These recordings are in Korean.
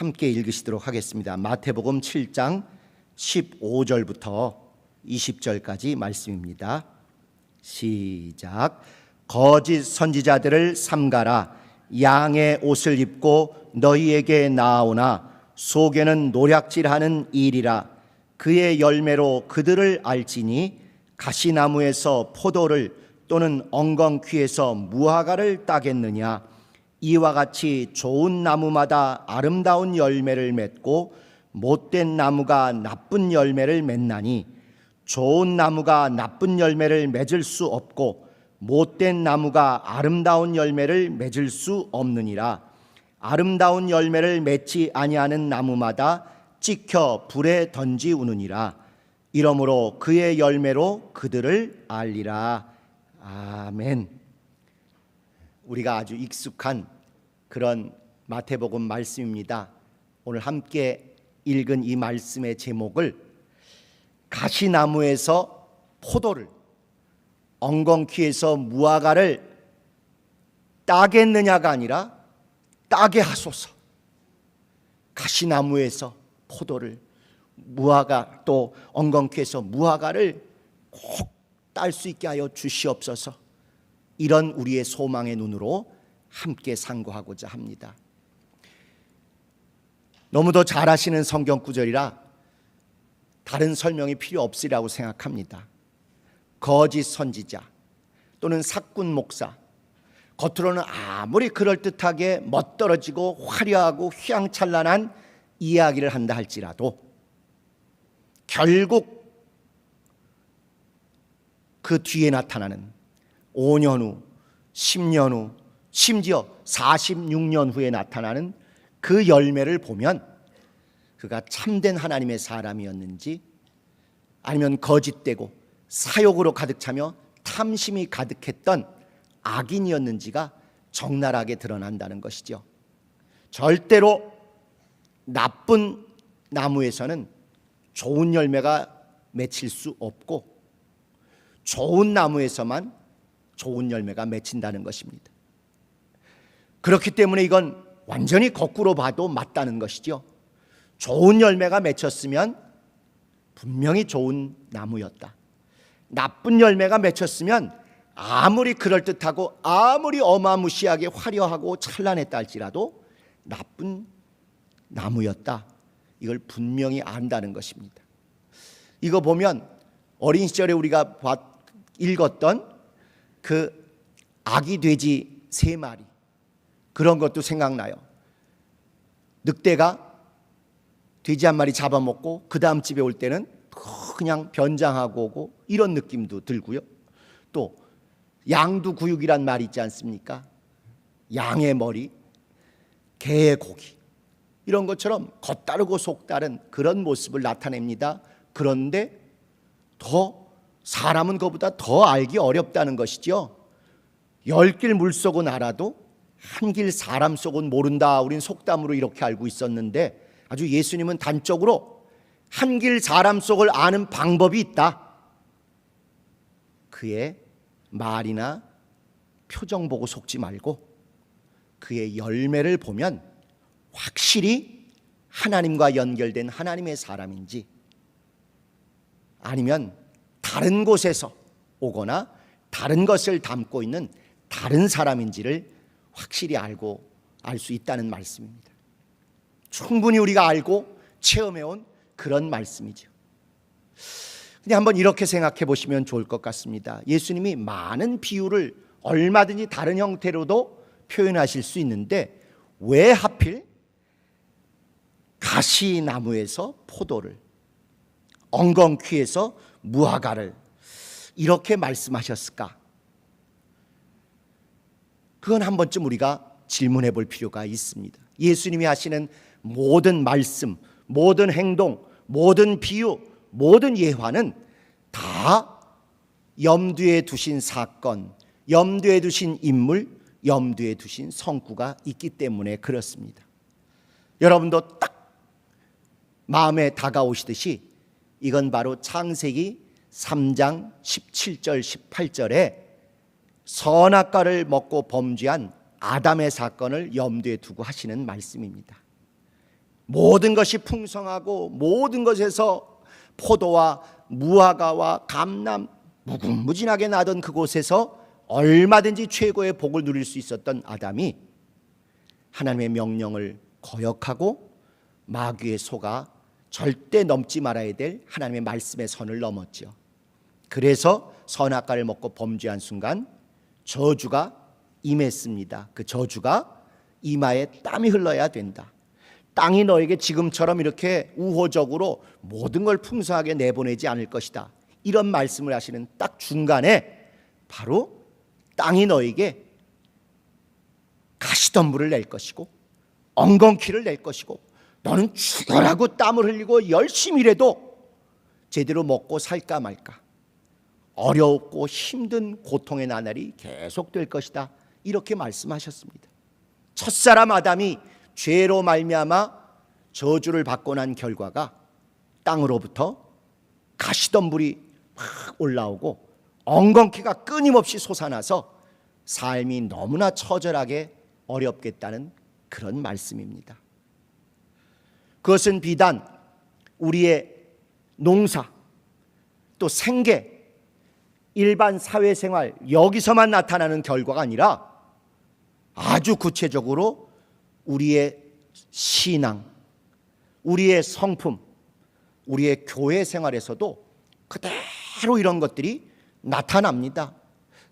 함께 읽으시도록 하겠습니다. 마태복음 7장 15절부터 20절까지 말씀입니다. 시작. 거짓 선지자들을 삼가라. 양의 옷을 입고 너희에게 나아오나 속에는 노략질하는 일이라. 그의 열매로 그들을 알지니 가시나무에서 포도를 또는 엉겅퀴에서 무화과를 따겠느냐. 이와 같이 좋은 나무마다 아름다운 열매를 맺고 못된 나무가 나쁜 열매를 맺나니 좋은 나무가 나쁜 열매를 맺을 수 없고 못된 나무가 아름다운 열매를 맺을 수 없느니라. 아름다운 열매를 맺지 아니하는 나무마다 찍혀 불에 던지우느니라. 이러므로 그의 열매로 그들을 알리라. 아멘. 우리가 아주 익숙한 그런 마태복음 말씀입니다. 오늘 함께 읽은 이 말씀의 제목을 가시나무에서 포도를, 엉겅퀴에서 무화과를 따겠느냐가 아니라 따게 하소서. 가시나무에서 포도를, 무화과 또 엉겅퀴에서 무화과를 꼭 딸 수 있게 하여 주시옵소서. 이런 우리의 소망의 눈으로 함께 상고하고자 합니다. 너무도 잘 아시는 성경 구절이라 다른 설명이 필요 없으리라고 생각합니다. 거짓 선지자 또는 사꾼 목사, 겉으로는 아무리 그럴듯하게 멋들어지고 화려하고 휘황찬란한 이야기를 한다 할지라도 결국 그 뒤에 나타나는 5년 후, 10년 후, 심지어 46년 후에 나타나는 그 열매를 보면 그가 참된 하나님의 사람이었는지 아니면 거짓되고 사욕으로 가득 차며 탐심이 가득했던 악인이었는지가 적나라하게 드러난다는 것이죠. 절대로 나쁜 나무에서는 좋은 열매가 맺힐 수 없고 좋은 나무에서만 좋은 열매가 맺힌다는 것입니다. 그렇기 때문에 이건 완전히 거꾸로 봐도 맞다는 것이죠. 좋은 열매가 맺혔으면 분명히 좋은 나무였다. 나쁜 열매가 맺혔으면 아무리 그럴듯하고 아무리 어마무시하게 화려하고 찬란했다 할지라도 나쁜 나무였다. 이걸 분명히 안다는 것입니다. 이거 보면 어린 시절에 우리가 읽었던 그 아기 돼지 3마리, 그런 것도 생각나요. 늑대가 돼지 한 마리 잡아먹고 그 다음 집에 올 때는 그냥 변장하고 오고 이런 느낌도 들고요. 또 양두구육이란 말이 있지 않습니까? 양의 머리, 개의 고기, 이런 것처럼 겉다르고 속다른 그런 모습을 나타냅니다. 그런데 사람은 그보다 더 알기 어렵다는 것이죠. 10길 물속은 알아도 한 길 사람 속은 모른다. 우린 속담으로 이렇게 알고 있었는데 아주 예수님은 단적으로 한 길 사람 속을 아는 방법이 있다. 그의 말이나 표정 보고 속지 말고 그의 열매를 보면 확실히 하나님과 연결된 하나님의 사람인지 아니면 다른 곳에서 오거나 다른 것을 담고 있는 다른 사람인지를 확실히 알 수 있다는 말씀입니다. 충분히 우리가 알고 체험해온 그런 말씀이죠. 근데 한번 이렇게 생각해 보시면 좋을 것 같습니다. 예수님이 많은 비유를 얼마든지 다른 형태로도 표현하실 수 있는데 왜 하필 가시나무에서 포도를, 엉겅퀴에서 무화과를 이렇게 말씀하셨을까? 그건 한 번쯤 우리가 질문해 볼 필요가 있습니다. 예수님이 하시는 모든 말씀, 모든 행동, 모든 비유, 모든 예화는 다 염두에 두신 사건, 염두에 두신 인물, 염두에 두신 성구가 있기 때문에 그렇습니다. 여러분도 딱 마음에 다가오시듯이 이건 바로 창세기 3장 17절 18절에 선악과를 먹고 범죄한 아담의 사건을 염두에 두고 하시는 말씀입니다. 모든 것이 풍성하고 모든 것에서 포도와 무화과와 감람 무궁무진하게 나던 그곳에서 얼마든지 최고의 복을 누릴 수 있었던 아담이 하나님의 명령을 거역하고 마귀의 속아 절대 넘지 말아야 될 하나님의 말씀의 선을 넘었죠. 그래서 선악과를 먹고 범죄한 순간 저주가 임했습니다. 그 저주가 이마에 땀이 흘러야 된다. 땅이 너에게 지금처럼 이렇게 우호적으로 모든 걸 풍성하게 내보내지 않을 것이다. 이런 말씀을 하시는 딱 중간에 바로 땅이 너에게 가시덤불을 낼 것이고 엉겅퀴를 낼 것이고 너는 죽어라고 땀을 흘리고 열심히 일해도 제대로 먹고 살까 말까 어렵고 힘든 고통의 나날이 계속될 것이다. 이렇게 말씀하셨습니다. 첫사람 아담이 죄로 말미암아 저주를 받고 난 결과가 땅으로부터 가시덤불이 막 올라오고 엉겅퀴가 끊임없이 솟아나서 삶이 너무나 처절하게 어렵겠다는 그런 말씀입니다. 그것은 비단 우리의 농사 또 생계 일반 사회생활 여기서만 나타나는 결과가 아니라 아주 구체적으로 우리의 신앙, 우리의 성품, 우리의 교회 생활에서도 그대로 이런 것들이 나타납니다.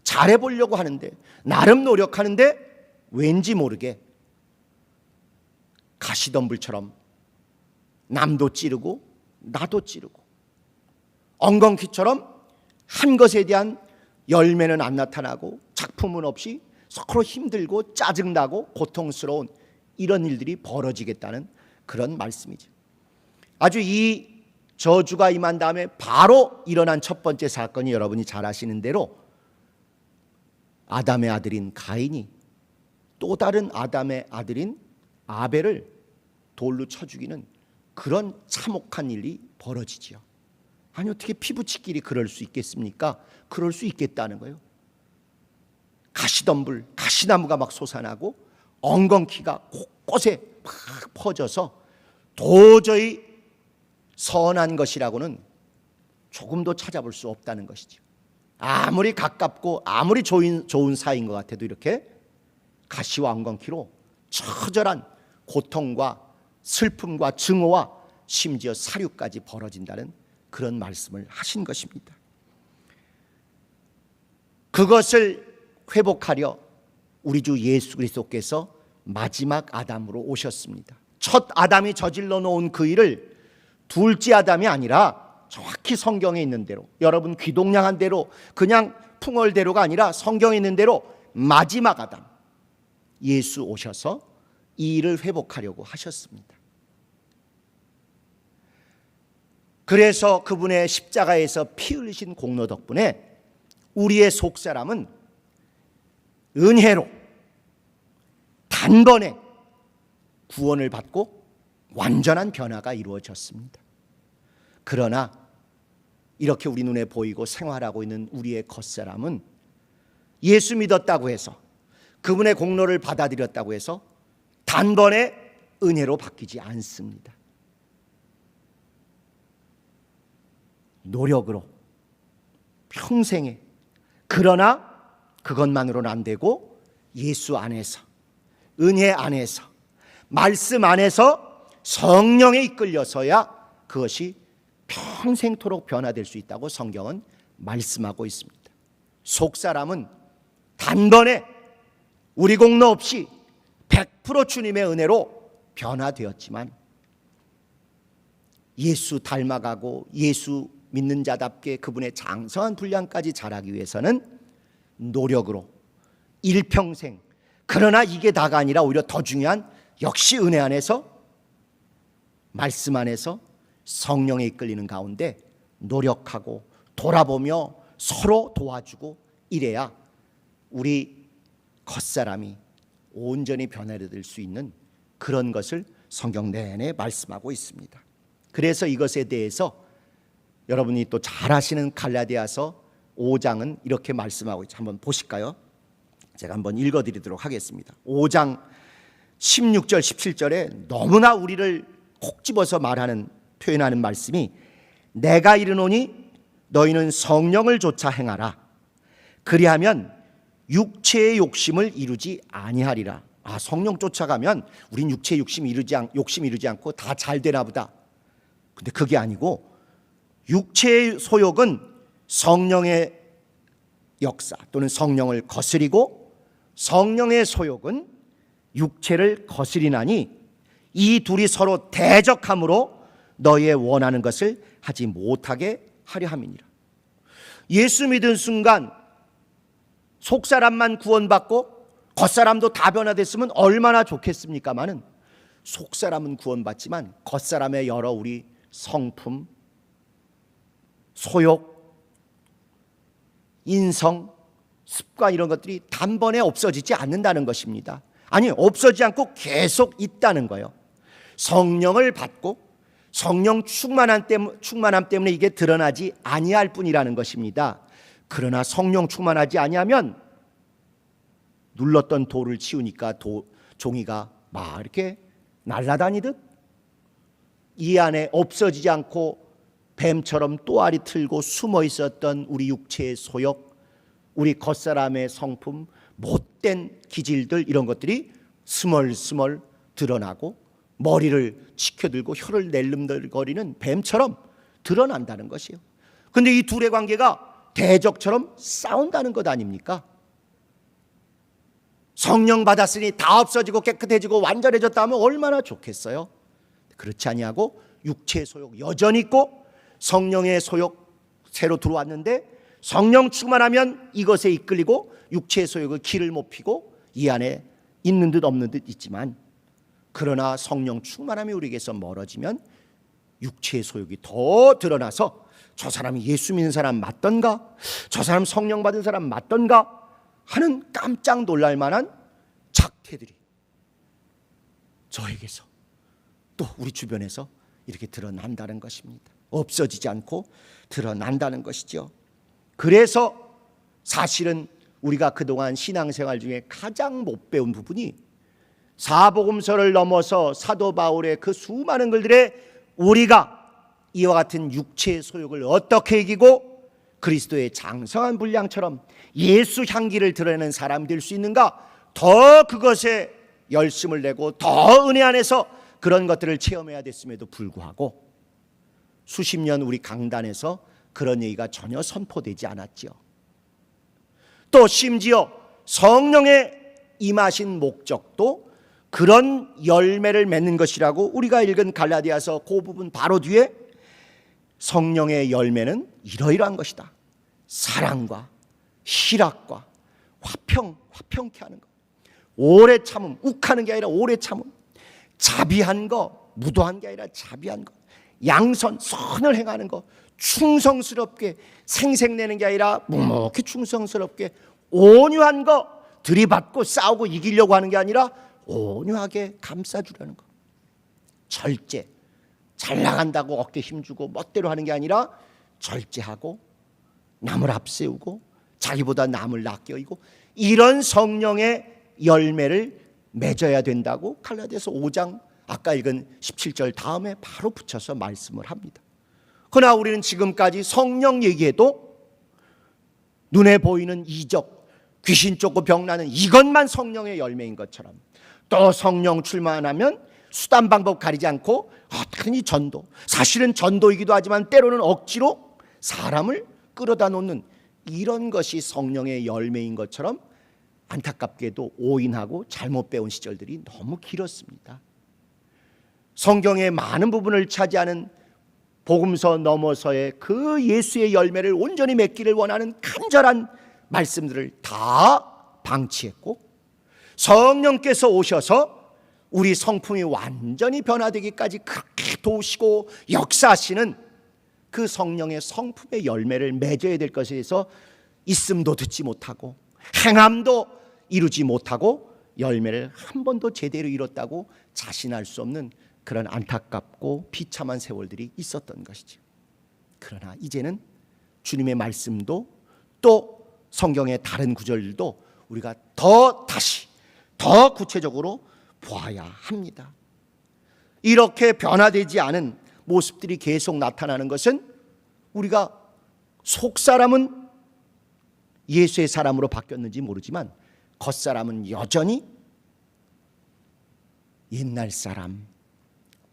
잘해보려고 하는데 나름 노력하는데 왠지 모르게 가시덤불처럼 남도 찌르고 나도 찌르고 엉겅퀴처럼 한 것에 대한 열매는 안 나타나고 작품은 없이 서로 힘들고 짜증나고 고통스러운 이런 일들이 벌어지겠다는 그런 말씀이죠. 아주 이 저주가 임한 다음에 바로 일어난 첫 번째 사건이 여러분이 잘 아시는 대로 아담의 아들인 가인이 또 다른 아담의 아들인 아벨을 돌로 쳐 죽이는 그런 참혹한 일이 벌어지지요. 아니 어떻게 피부치끼리 그럴 수 있겠습니까? 그럴 수 있겠다는 거예요. 가시덤불, 가시나무가 막 솟아나고 엉겅퀴가 곳곳에 막 퍼져서 도저히 선한 것이라고는 조금도 찾아볼 수 없다는 것이죠. 아무리 가깝고 아무리 좋은 사이인 것 같아도 이렇게 가시와 엉겅퀴로 처절한 고통과 슬픔과 증오와 심지어 사륙까지 벌어진다는 그런 말씀을 하신 것입니다. 그것을 회복하려 우리 주 예수 그리스도께서 마지막 아담으로 오셨습니다. 첫 아담이 저질러 놓은 그 일을 둘째 아담이 아니라 정확히 성경에 있는 대로 여러분 귀동냥한 대로 그냥 풍월대로가 아니라 성경에 있는 대로 마지막 아담 예수 오셔서 이 일을 회복하려고 하셨습니다. 그래서 그분의 십자가에서 피 흘리신 공로 덕분에 우리의 속사람은 은혜로 단번에 구원을 받고 완전한 변화가 이루어졌습니다. 그러나 이렇게 우리 눈에 보이고 생활하고 있는 우리의 겉사람은 예수 믿었다고 해서 그분의 공로를 받아들였다고 해서 단번에 은혜로 바뀌지 않습니다. 노력으로 평생에 그러나 그것만으로는 안 되고 예수 안에서 은혜 안에서 말씀 안에서 성령에 이끌려서야 그것이 평생토록 변화될 수 있다고 성경은 말씀하고 있습니다. 속사람은 단번에 우리 공로 없이 100% 주님의 은혜로 변화되었지만 예수 닮아가고 예수 믿는 자답게 그분의 장성한 분량까지 자라기 위해서는 노력으로 일평생 그러나 이게 다가 아니라 오히려 더 중요한 역시 은혜 안에서 말씀 안에서 성령에 이끌리는 가운데 노력하고 돌아보며 서로 도와주고 이래야 우리 겉사람이 온전히 변화될 수 있는 그런 것을 성경 내내 말씀하고 있습니다. 그래서 이것에 대해서 여러분이 또 잘 아시는 갈라디아서 5장은 이렇게 말씀하고 있죠. 한번 보실까요? 제가 한번 읽어드리도록 하겠습니다. 5장 16절 17절에 너무나 우리를 콕 집어서 표현하는 말씀이 내가 이르노니 너희는 성령을 좇아 행하라. 그리하면 육체의 욕심을 이루지 아니하리라. 성령 쫓아가면 우린 육체의 욕심 이루지 않고 다 잘 되나 보다. 근데 그게 아니고 육체의 소욕은 성령의 역사 또는 성령을 거스리고 성령의 소욕은 육체를 거스리나니 이 둘이 서로 대적함으로 너희의 원하는 것을 하지 못하게 하려 함이니라. 예수 믿은 순간 속사람만 구원받고 겉사람도 다 변화됐으면 얼마나 좋겠습니까마는 속사람은 구원받지만 겉사람의 여러 우리 성품, 소욕, 인성, 습관 이런 것들이 단번에 없어지지 않는다는 것입니다. 아니, 없어지지 않고 계속 있다는 거예요. 성령을 받고 성령 충만함 때문에 이게 드러나지 아니할 뿐이라는 것입니다. 그러나 성령 충만하지 아니하면 눌렀던 돌을 치우니까 종이가 막 이렇게 날아다니듯 이 안에 없어지지 않고 뱀처럼 또아리 틀고 숨어 있었던 우리 육체의 소욕, 우리 겉사람의 성품, 못된 기질들 이런 것들이 스멀스멀 드러나고 머리를 치켜들고 혀를 낼름거리는 뱀처럼 드러난다는 것이에요. 그런데 이 둘의 관계가 대적처럼 싸운다는 것 아닙니까? 성령 받았으니 다 없어지고 깨끗해지고 완전해졌다 하면 얼마나 좋겠어요. 그렇지 아니하고 육체의 소욕 여전히 있고 성령의 소욕 새로 들어왔는데 성령 충만하면 이것에 이끌리고 육체의 소욕을 길을 못 피고 이 안에 있는 듯 없는 듯 있지만 그러나 성령 충만함이 우리에게서 멀어지면 육체의 소욕이 더 드러나서 저 사람이 예수 믿는 사람 맞던가, 저 사람 성령 받은 사람 맞던가 하는 깜짝 놀랄 만한 작태들이 저에게서 또 우리 주변에서 이렇게 드러난다는 것입니다. 없어지지 않고 드러난다는 것이죠. 그래서 사실은 우리가 그동안 신앙생활 중에 가장 못 배운 부분이 사복음서를 넘어서 사도 바울의 그 수많은 글들에 우리가 이와 같은 육체의 소욕을 어떻게 이기고 그리스도의 장성한 분량처럼 예수 향기를 드러내는 사람이 될 수 있는가, 더 그것에 열심을 내고 더 은혜 안에서 그런 것들을 체험해야 됐음에도 불구하고 수십 년 우리 강단에서 그런 얘기가 전혀 선포되지 않았죠. 또 심지어 성령의 임하신 목적도 그런 열매를 맺는 것이라고 우리가 읽은 갈라디아서 그 부분 바로 뒤에 성령의 열매는 이러이러한 것이다. 사랑과 희락과 화평케 하는 것, 오래 참음, 욱하는 게 아니라 오래 참음, 자비한 거, 무도한 게 아니라 자비한 거, 양선, 선을 행하는 거, 충성스럽게 생색내는 게 아니라 묵묵히 충성스럽게 온유한 거, 들이받고 싸우고 이기려고 하는 게 아니라 온유하게 감싸주려는 거, 절제, 잘 나간다고 어깨 힘주고 멋대로 하는 게 아니라 절제하고 남을 앞세우고 자기보다 남을 낫게 여기고 이런 성령의 열매를 맺어야 된다고 갈라디아서 5장 아까 읽은 17절 다음에 바로 붙여서 말씀을 합니다. 그러나 우리는 지금까지 성령 얘기해도 눈에 보이는 이적, 귀신 쫓고 병나는 이것만 성령의 열매인 것처럼, 또 성령 출만하면 수단 방법 가리지 않고 어떻게든지 전도, 사실은 전도이기도 하지만 때로는 억지로 사람을 끌어다 놓는 이런 것이 성령의 열매인 것처럼 안타깝게도 오인하고 잘못 배운 시절들이 너무 길었습니다. 성경의 많은 부분을 차지하는 복음서 넘어서의 그 예수의 열매를 온전히 맺기를 원하는 간절한 말씀들을 다 방치했고, 성령께서 오셔서 우리 성품이 완전히 변화되기까지 그렇게 도우시고 역사하시는 그 성령의 성품의 열매를 맺어야 될 것에 대해서 있음도 듣지 못하고 행함도 이루지 못하고 열매를 한 번도 제대로 이뤘다고 자신할 수 없는 그런 안타깝고 비참한 세월들이 있었던 것이죠. 그러나 이제는 주님의 말씀도 또 성경의 다른 구절들도 우리가 더 구체적으로 보아야 합니다. 이렇게 변화되지 않은 모습들이 계속 나타나는 것은 우리가 속 사람은 예수의 사람으로 바뀌었는지 모르지만 겉사람은 여전히 옛날 사람,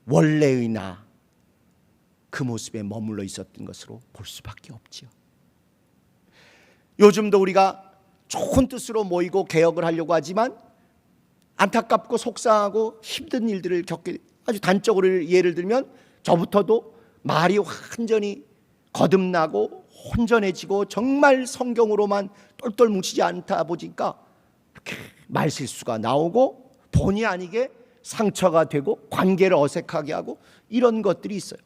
원래의 나, 그 모습에 머물러 있었던 것으로 볼 수밖에 없지요. 요즘도 우리가 좋은 뜻으로 모이고 개혁을 하려고 하지만 안타깝고 속상하고 힘든 일들을 겪게, 아주 단적으로 예를 들면 저부터도 말이 완전히 거듭나고 혼전해지고 정말 성경으로만 똘똘 뭉치지 않다 보니까 이렇게 말실수가 나오고 본의 아니게 상처가 되고 관계를 어색하게 하고 이런 것들이 있어요.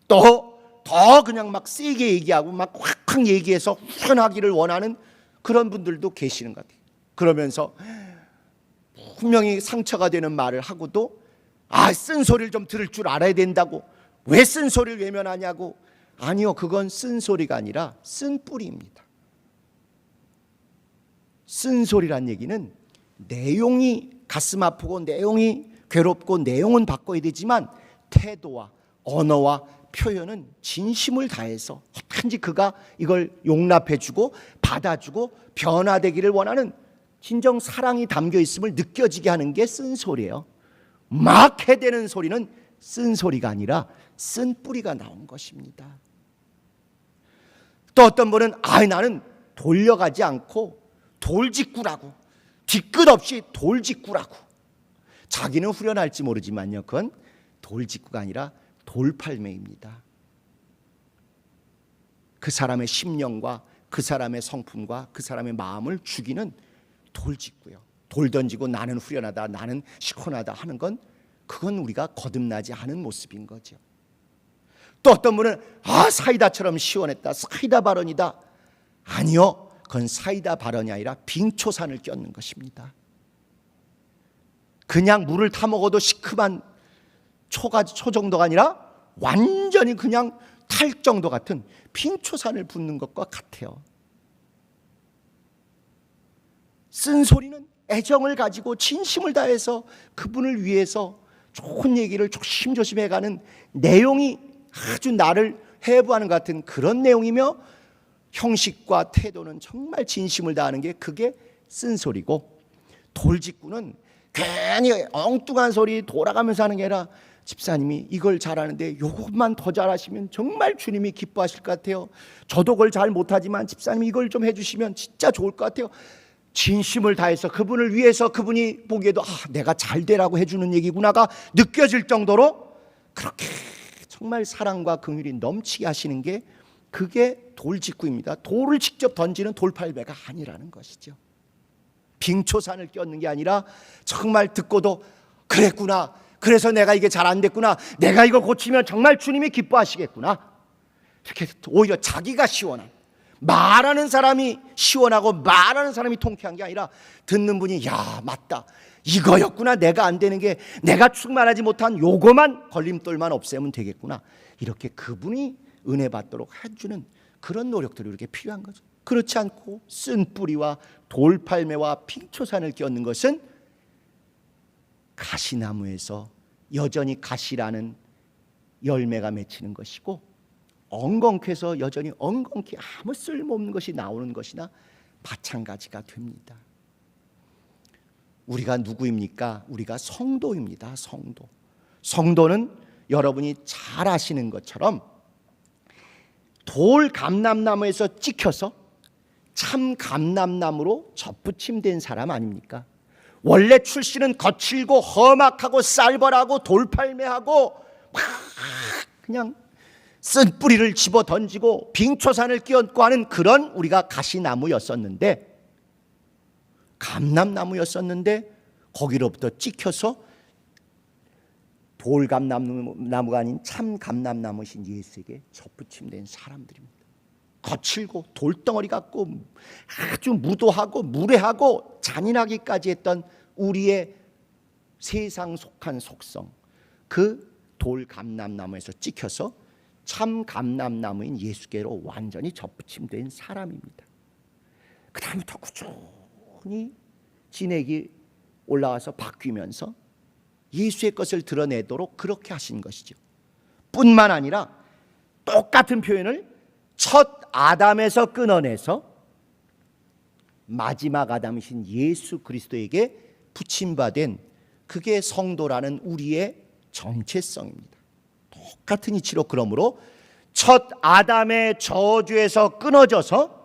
또 더 그냥 막 세게 얘기하고 막 확확 얘기해서 후련하기를 원하는 그런 분들도 계시는 것 같아요. 그러면서 분명히 상처가 되는 말을 하고도 쓴소리를 좀 들을 줄 알아야 된다고, 왜 쓴소리를 외면하냐고. 아니요, 그건 쓴소리가 아니라 쓴뿌리입니다. 쓴소리란 얘기는 내용이 가슴 아프고 내용이 괴롭고 내용은 바꿔야 되지만 태도와 언어와 표현은 진심을 다해서 어떻게든지 그가 이걸 용납해주고 받아주고 변화되기를 원하는 진정 사랑이 담겨 있음을 느껴지게 하는 게 쓴소리예요. 막 해대는 소리는 쓴소리가 아니라 쓴뿌리가 나온 것입니다. 또 어떤 분은 나는 돌려가지 않고 돌직구라고, 뒤끝 없이 돌직구라고. 자기는 후련할지 모르지만요, 그건 돌직구가 아니라 돌팔매입니다. 그 사람의 심령과 그 사람의 성품과 그 사람의 마음을 죽이는 돌직구요. 돌 던지고 나는 후련하다, 나는 시원하다 하는 건 그건 우리가 거듭나지 않은 모습인 거죠. 또 어떤 분은 사이다처럼 시원했다, 사이다 발언이다. 아니요, 그건 사이다 발언이 아니라 빙초산을 껴는 것입니다. 그냥 물을 타먹어도 시큼한 초 정도가 아니라 완전히 그냥 탈 정도 같은 빙초산을 붓는 것과 같아요. 쓴소리는 애정을 가지고 진심을 다해서 그분을 위해서 좋은 얘기를 조심조심 해가는 내용이 아주 나를 해부하는 것 같은 그런 내용이며, 형식과 태도는 정말 진심을 다하는 게 그게 쓴소리고, 돌직구는 괜히 엉뚱한 소리 돌아가면서 하는 게 아니라 집사님이 이걸 잘하는데 요것만 더 잘하시면 정말 주님이 기뻐하실 것 같아요. 저도 그걸 잘 못하지만 집사님이 이걸 좀 해주시면 진짜 좋을 것 같아요. 진심을 다해서 그분을 위해서 그분이 보기에도 내가 잘 되라고 해주는 얘기구나가 느껴질 정도로 그렇게 정말 사랑과 긍휼이 넘치게 하시는 게 그게 돌직구입니다. 돌을 직접 던지는 돌팔매가 아니라는 것이죠. 빙초산을 껴는 게 아니라 정말 듣고도 그랬구나, 그래서 내가 이게 잘 안 됐구나, 내가 이거 고치면 정말 주님이 기뻐하시겠구나, 이렇게 오히려 자기가 시원한, 말하는 사람이 시원하고 말하는 사람이 통쾌한 게 아니라 듣는 분이 맞다, 이거였구나, 내가 안 되는 게 내가 충만하지 못한 요거만 걸림돌만 없애면 되겠구나, 이렇게 그분이 은혜 받도록 해주는 그런 노력들이 이렇게 필요한 거죠. 그렇지 않고 쓴뿌리와 돌팔매와 빙초산을 껴는 것은 가시나무에서 여전히 가시라는 열매가 맺히는 것이고, 엉겅퀴에서 여전히 엉겅퀴 아무 쓸모없는 것이 나오는 것이나 마찬가지가 됩니다. 우리가 누구입니까? 우리가 성도입니다. 성도. 성도는 여러분이 잘 아시는 것처럼 돌 감람나무에서 찍혀서 참 감람나무로 접붙임된 사람 아닙니까? 원래 출신은 거칠고 험악하고 쌀벌하고 돌팔매하고 막 그냥 쓴 뿌리를 집어 던지고 빙초산을 끼얹고 하는 그런 우리가 가시나무였었는데, 감람나무였었는데 거기로부터 찍혀서 돌감람나무가 아닌 참 감람나무신 예수에게 접붙임된 사람들입니다. 거칠고 돌덩어리 같고 아주 무도하고 무례하고 잔인하기까지 했던 우리의 세상 속한 속성, 그 돌감람나무에서 찍혀서 참 감람나무인 예수께로 완전히 접붙임된 사람입니다. 그 다음부터 꾸준히 진액이 올라와서 바뀌면서 예수의 것을 드러내도록 그렇게 하신 것이죠. 뿐만 아니라 똑같은 표현을 첫 아담에서 끊어내서 마지막 아담이신 예수 그리스도에게 붙임받은 그게 성도라는 우리의 정체성입니다. 똑같은 이치로 그러므로 첫 아담의 저주에서 끊어져서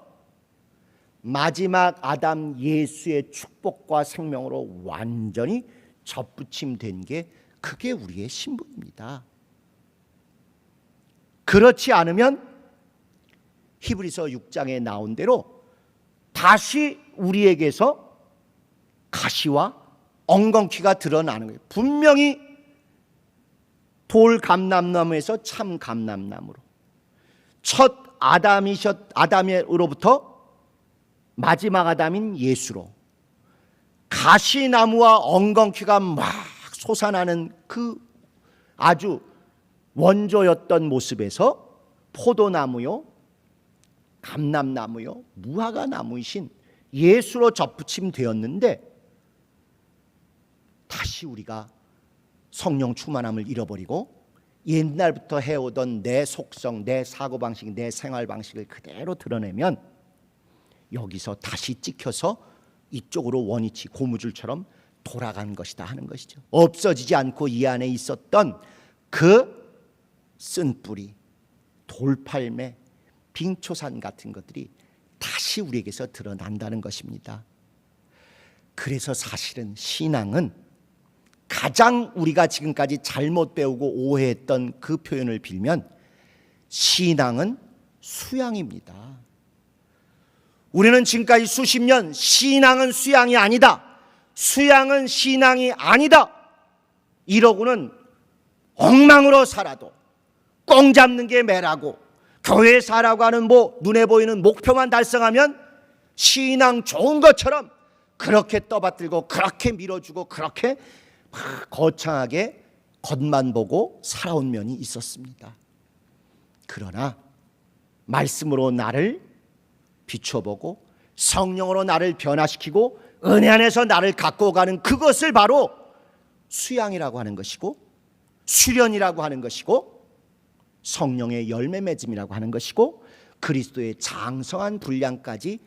마지막 아담 예수의 축복과 생명으로 완전히 접붙임된 게 그게 우리의 신분입니다. 그렇지 않으면 히브리서 6장에 나온 대로 다시 우리에게서 가시와 엉겅퀴가 드러나는 거예요. 분명히 돌 감람나무에서 참 감람나무로 첫 아담으로부터 마지막 아담인 예수로 가시나무와 엉겅퀴가 막 솟아나는 그 아주 원조였던 모습에서 포도나무요, 감람나무요, 무화과 나무이신 예수로 접붙임되었는데 다시 우리가 성령 충만함을 잃어버리고 옛날부터 해오던 내 속성, 내 사고방식, 내 생활방식을 그대로 드러내면 여기서 다시 찍혀서 이쪽으로 원위치 고무줄처럼 돌아간 것이다 하는 것이죠. 없어지지 않고 이 안에 있었던 그 쓴뿌리, 돌팔매, 빙초산 같은 것들이 다시 우리에게서 드러난다는 것입니다. 그래서 사실은 신앙은 가장 우리가 지금까지 잘못 배우고 오해했던 그 표현을 빌면 신앙은 수양입니다. 우리는 지금까지 수십 년 신앙은 수양이 아니다, 수양은 신앙이 아니다 이러고는 엉망으로 살아도 꽁 잡는 게 매라고 교회 사라고 하는 눈에 보이는 목표만 달성하면 신앙 좋은 것처럼 그렇게 떠받들고 그렇게 밀어주고 그렇게 거창하게 겉만 보고 살아온 면이 있었습니다. 그러나 말씀으로 나를 비춰보고 성령으로 나를 변화시키고 은혜 안에서 나를 갖고 가는 그것을 바로 수양이라고 하는 것이고 수련이라고 하는 것이고 성령의 열매 맺음이라고 하는 것이고 그리스도의 장성한 분량까지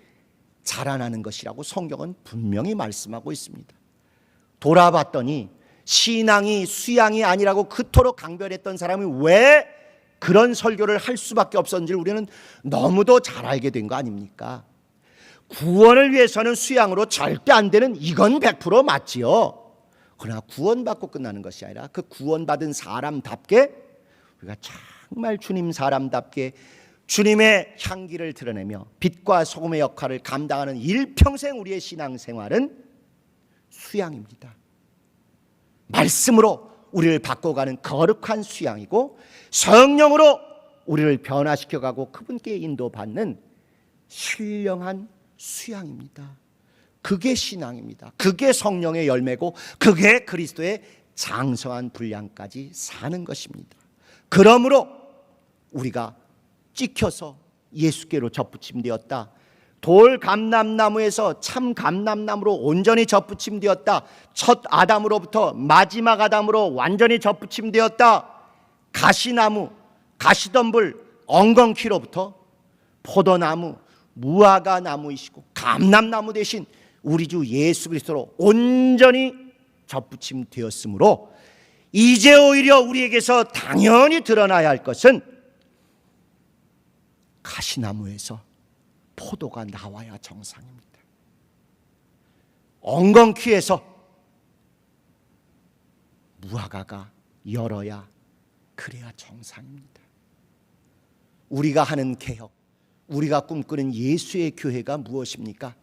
자라나는 것이라고 성경은 분명히 말씀하고 있습니다. 돌아봤더니 신앙이 수양이 아니라고 그토록 강변했던 사람이 왜 그런 설교를 할 수밖에 없었는지 우리는 너무도 잘 알게 된 거 아닙니까? 구원을 위해서는 수양으로 절대 안 되는 이건 100% 맞지요. 그러나 구원받고 끝나는 것이 아니라 그 구원받은 사람답게 우리가 정말 주님 사람답게 주님의 향기를 드러내며 빛과 소금의 역할을 감당하는 일평생 우리의 신앙생활은 수양입니다. 말씀으로 우리를 바꿔가는 거룩한 수양이고 성령으로 우리를 변화시켜가고 그분께 인도받는 신령한 수양입니다. 그게 신앙입니다. 그게 성령의 열매고 그게 그리스도의 장성한 분량까지 사는 것입니다. 그러므로 우리가 찍혀서 예수께로 접붙임되었다. 돌 감람나무에서 참 감람나무로 온전히 접붙임되었다. 첫 아담으로부터 마지막 아담으로 완전히 접붙임되었다. 가시나무, 가시덤불, 엉겅퀴로부터 포도나무, 무화과 나무이시고 감람나무 대신 우리 주 예수 그리스도로 온전히 접붙임되었으므로 이제 오히려 우리에게서 당연히 드러나야 할 것은 가시나무에서 포도가 나와야 정상입니다. 엉겅퀴에서 무화과가 열어야 그래야 정상입니다. 우리가 하는 개혁, 우리가 꿈꾸는 예수의 교회가 무엇입니까?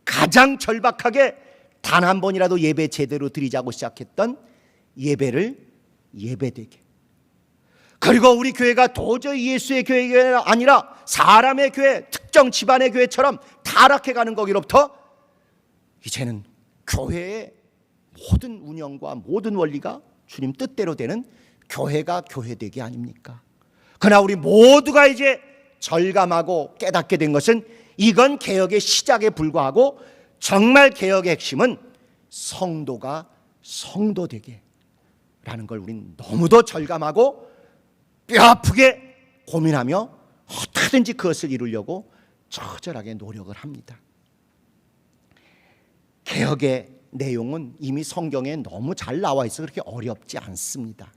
가장 절박하게 단 한 번이라도 예배 제대로 드리자고 시작했던 예배를 예배되게, 그리고 우리 교회가 도저히 예수의 교회가 아니라 사람의 교회, 특정 집안의 교회처럼 타락해가는 거기로부터 이제는 교회의 모든 운영과 모든 원리가 주님 뜻대로 되는 교회가 교회되기 아닙니까? 그러나 우리 모두가 이제 절감하고 깨닫게 된 것은 이건 개혁의 시작에 불과하고 정말 개혁의 핵심은 성도가 성도되게, 라는 걸 우린 너무도 절감하고 뼈아프게 고민하며 어떻게든지 그것을 이루려고 처절하게 노력을 합니다. 개혁의 내용은 이미 성경에 너무 잘 나와 있어 그렇게 어렵지 않습니다.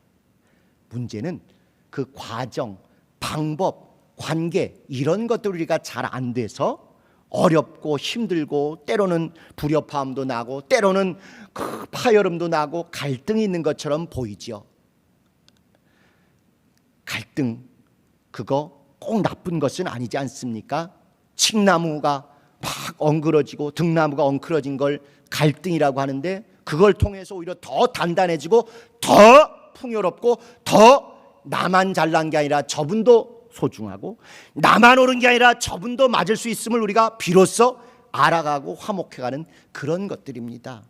문제는 그 과정, 방법, 관계 이런 것들 우리가 잘 안 돼서 어렵고 힘들고 때로는 불협화음도 나고 때로는 그 파열음도 나고 갈등이 있는 것처럼 보이지요. 갈등 그거 꼭 나쁜 것은 아니지 않습니까? 칡나무가 막 엉그러지고 등나무가 엉클어진 걸 갈등이라고 하는데 그걸 통해서 오히려 더 단단해지고 더 풍요롭고 더 나만 잘난 게 아니라 저분도 소중하고 나만 옳은 게 아니라 저분도 맞을 수 있음을 우리가 비로소 알아가고 화목해가는 그런 것들입니다.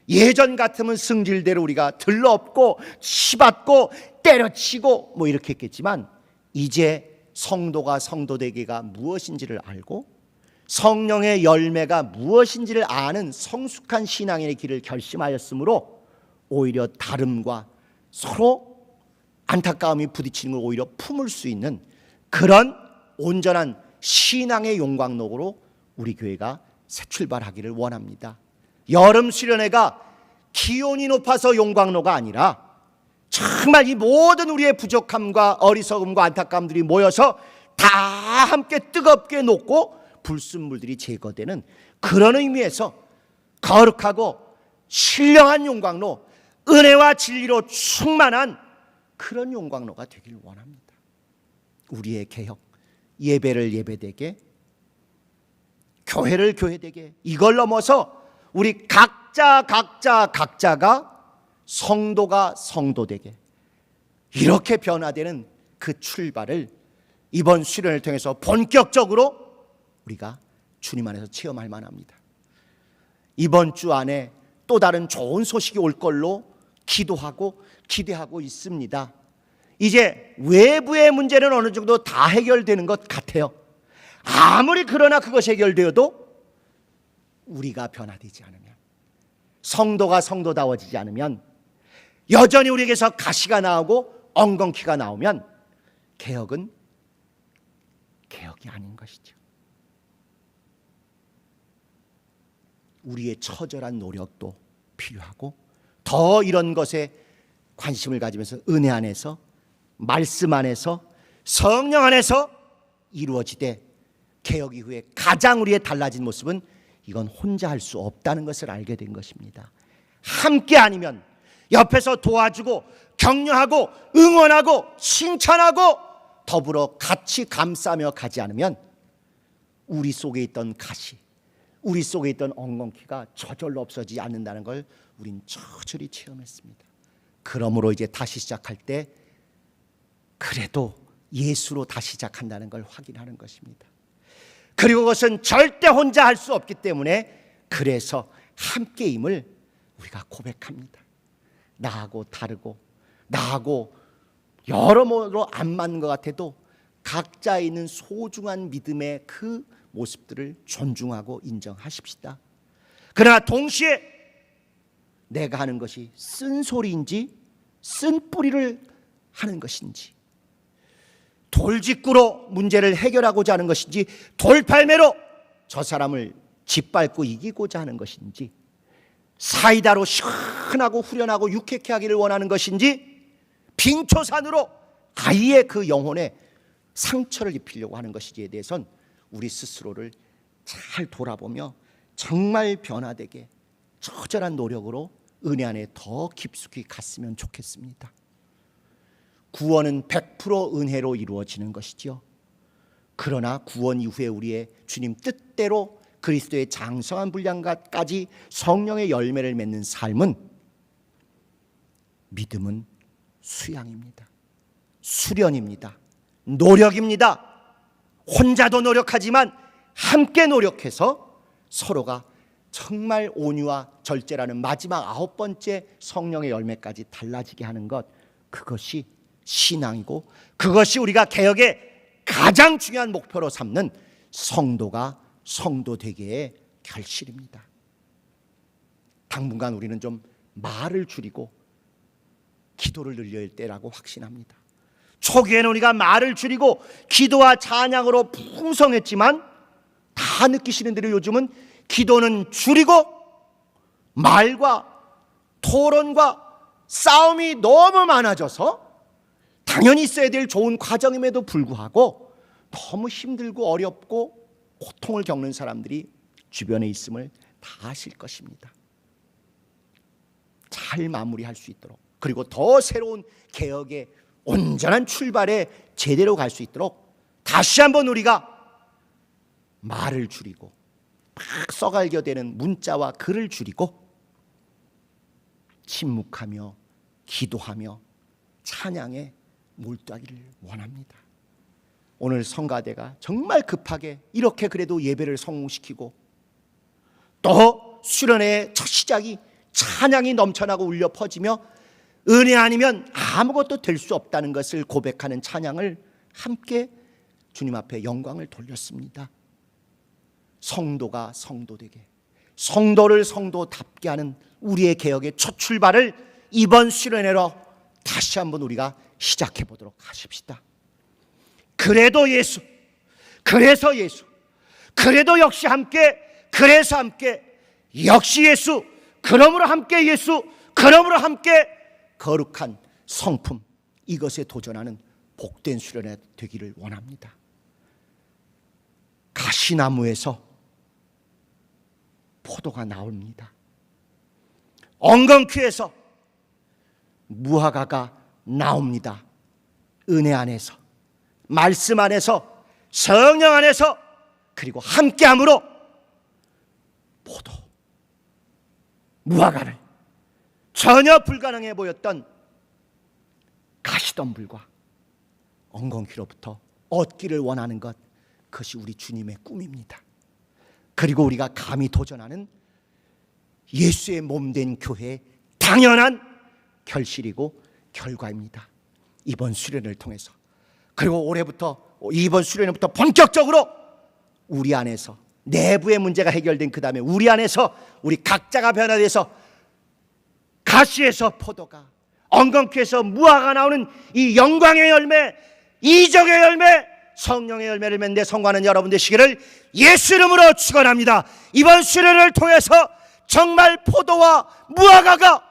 예전 같으면 승질대로 우리가 들러엎고 치받고 때려치고 뭐 이렇게 했겠지만 이제 성도가 성도되기가 무엇인지를 알고 성령의 열매가 무엇인지를 아는 성숙한 신앙의 길을 결심하였으므로 오히려 다름과 서로 안타까움이 부딪히는 걸 오히려 품을 수 있는 그런 온전한 신앙의 용광로로 우리 교회가 새 출발하기를 원합니다. 여름 수련회가 기온이 높아서 용광로가 아니라 정말 이 모든 우리의 부족함과 어리석음과 안타까움들이 모여서 다 함께 뜨겁게 녹고 불순물들이 제거되는 그런 의미에서 거룩하고 신령한 용광로, 은혜와 진리로 충만한 그런 용광로가 되길 원합니다. 우리의 개혁, 예배를 예배되게, 교회를 교회되게, 이걸 넘어서 우리 각자가 성도가 성도되게 이렇게 변화되는 그 출발을 이번 수련을 통해서 본격적으로 우리가 주님 안에서 체험할 만합니다. 이번 주 안에 또 다른 좋은 소식이 올 걸로 기도하고 기대하고 있습니다. 이제 외부의 문제는 어느 정도 다 해결되는 것 같아요. 아무리 그러나 그것이 해결되어도 우리가 변화되지 않으면, 성도가 성도다워지지 않으면, 여전히 우리에게서 가시가 나오고 엉겅퀴가 나오면 개혁은 개혁이 아닌 것이죠. 우리의 처절한 노력도 필요하고 더 이런 것에 관심을 가지면서 은혜 안에서, 말씀 안에서, 성령 안에서 이루어지되 개혁 이후에 가장 우리의 달라진 모습은 이건 혼자 할 수 없다는 것을 알게 된 것입니다. 함께 아니면, 옆에서 도와주고 격려하고 응원하고 칭찬하고 더불어 같이 감싸며 가지 않으면 우리 속에 있던 가시, 우리 속에 있던 엉겅퀴가 저절로 없어지지 않는다는 걸 우린 처절히 체험했습니다. 그러므로 이제 다시 시작할 때 그래도 예수로 다시 시작한다는 걸 확인하는 것입니다. 그리고 그것은 절대 혼자 할 수 없기 때문에 그래서 함께임을 우리가 고백합니다. 나하고 다르고 나하고 여러모로 안 맞는 것 같아도 각자 있는 소중한 믿음의 그 모습들을 존중하고 인정하십시다. 그러나 동시에 내가 하는 것이 쓴소리인지 쓴뿌리를 하는 것인지, 돌직구로 문제를 해결하고자 하는 것인지, 돌팔매로 저 사람을 짓밟고 이기고자 하는 것인지, 사이다로 시원하고 후련하고 유쾌케 하기를 원하는 것인지, 빙초산으로 아이의 그 영혼에 상처를 입히려고 하는 것인지에 대해서는 우리 스스로를 잘 돌아보며 정말 변화되게 처절한 노력으로 은혜 안에 더 깊숙이 갔으면 좋겠습니다. 구원은 100% 은혜로 이루어지는 것이죠. 그러나 구원 이후에 우리의 주님 뜻대로 그리스도의 장성한 분량까지 성령의 열매를 맺는 삶은, 믿음은 수양입니다. 수련입니다. 노력입니다. 혼자도 노력하지만 함께 노력해서 서로가 정말 온유와 절제라는 마지막 9번째 성령의 열매까지 달라지게 하는 것, 그것이 신앙이고 그것이 우리가 개혁의 가장 중요한 목표로 삼는 성도가 성도되기의 결실입니다. 당분간 우리는 좀 말을 줄이고 기도를 늘려야 할 때라고 확신합니다. 초기에는 우리가 말을 줄이고 기도와 찬양으로 풍성했지만 다 느끼시는 대로 요즘은 기도는 줄이고 말과 토론과 싸움이 너무 많아져서 당연히 있어야 될 좋은 과정임에도 불구하고 너무 힘들고 어렵고 고통을 겪는 사람들이 주변에 있음을 다 아실 것입니다. 잘 마무리할 수 있도록, 그리고 더 새로운 개혁의 온전한 출발에 제대로 갈 수 있도록 다시 한번 우리가 말을 줄이고 막 써갈겨대는 문자와 글을 줄이고 침묵하며 기도하며 찬양에 몰두하기를 원합니다. 오늘 성가대가 정말 급하게 이렇게 그래도 예배를 성공시키고 또 수련회의 첫 시작이 찬양이 넘쳐나고 울려 퍼지며 은혜 아니면 아무것도 될 수 없다는 것을 고백하는 찬양을 함께 주님 앞에 영광을 돌렸습니다. 성도가 성도되게, 성도를 성도답게 하는 우리의 개혁의 첫 출발을 이번 수련회로 다시 한번 우리가 시작해 보도록 하십시다. 그래도 예수, 그래서 예수, 그래도 역시 함께, 그래서 함께, 역시 예수, 그러므로 함께 예수, 그러므로 함께 거룩한 성품, 이것에 도전하는 복된 수련회 되기를 원합니다. 가시나무에서 포도가 나옵니다. 엉겅퀴에서 무화과가 나옵니다. 은혜 안에서, 말씀 안에서, 성령 안에서, 그리고 함께함으로 포도, 무화과를 전혀 불가능해 보였던 가시덤불과 엉겅퀴로부터 얻기를 원하는 것, 그것이 우리 주님의 꿈입니다. 그리고 우리가 감히 도전하는 예수의 몸된 교회의 당연한 결실이고 결과입니다. 이번 수련을 통해서, 그리고 올해부터, 이번 수련부터 본격적으로 우리 안에서 내부의 문제가 해결된 그 다음에 우리 안에서 우리 각자가 변화돼서 가시에서 포도가, 엉겅퀴에서 무화과가 나오는 이 영광의 열매, 이적의 열매, 성령의 열매를 맺는 데 성공하는 여러분 되시기를 예수 이름으로 축원합니다. 이번 수련을 통해서 정말 포도와 무화과가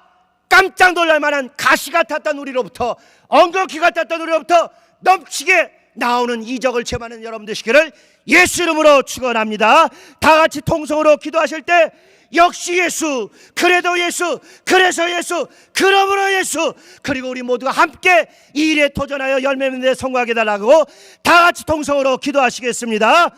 깜짝 놀랄 만한 가시 같았던 우리로부터, 엉겅퀴 같았던 우리로부터 넘치게 나오는 이적을 체험하는 여러분 되시기를 예수 이름으로 축원합니다. 다 같이 통성으로 기도하실 때 역시 예수, 그래도 예수, 그래서 예수, 그러므로 예수, 그리고 우리 모두가 함께 이 일에 도전하여 열매 맺는 데 성공하게 해달라고 다 같이 통성으로 기도하시겠습니다.